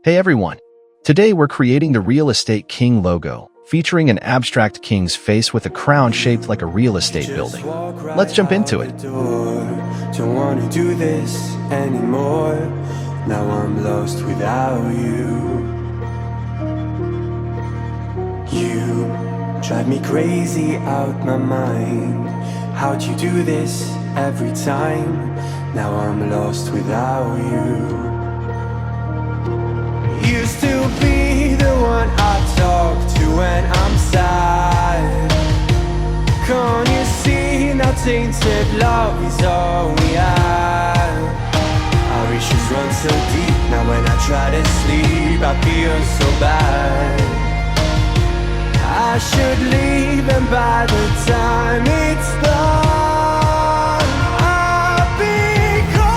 Hey everyone! Today we're creating the Real Estate King logo, featuring an abstract king's face with a crown shaped like a real estate building. Let's jump into it. Don't wanna do this anymore. Now I'm lost without you. You drive me crazy out my mind. How'd you do this every time? Now I'm lost without you. Used to be the one I talk to when I'm sad. Can't you see now tainted love is all we have? Our issues run so deep, now when I try to sleep I feel so bad. I should leave, and by the time it's done I'll be gone.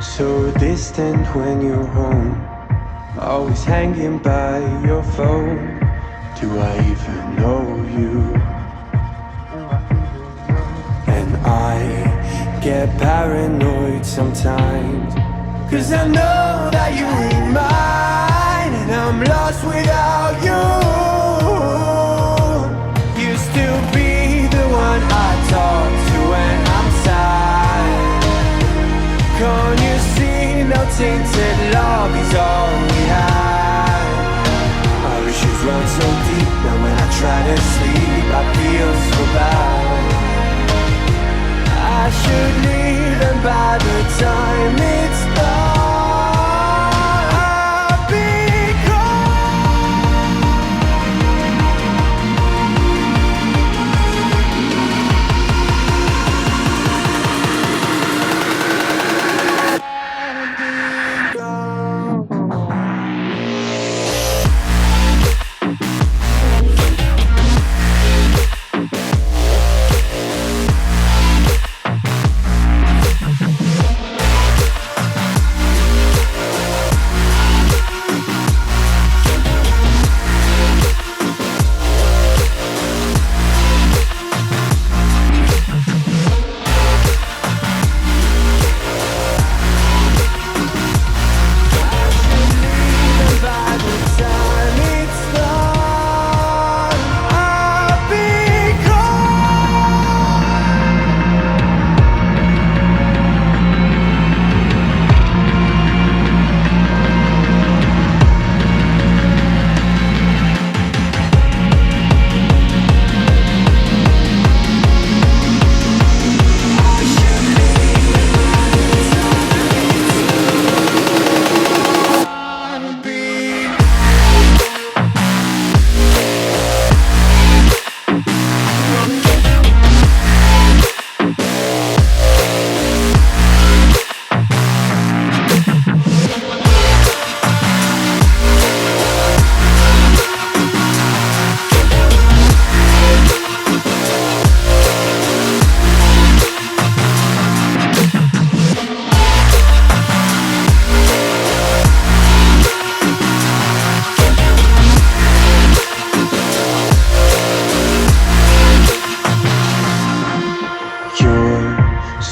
So distant when you're home, always hanging by your phone. Do I even know you? And I get paranoid sometimes, 'cause I know that you ain't mine, and I'm lost without you. Used to be the one I talk to when I'm sad. Can't you see now tainted love is all we have? Our issues run so deep, now when I try to sleep I feel so bad. I should leave, and by the time it's done I'll be gone.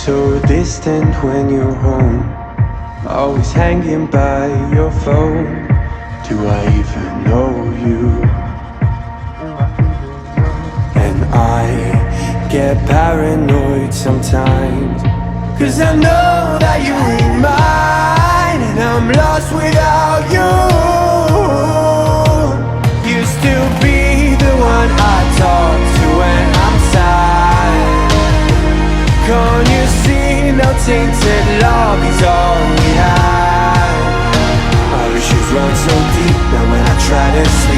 So distant when you're home, always hanging by your phone. Do I even know you? And I get paranoid sometimes, 'cause I know that you ain't mine. lost without you. Used to be the one I talk to when I'm sad. Can't you see no tainted love is all we had? Our issues run so deep, now when I try to sleep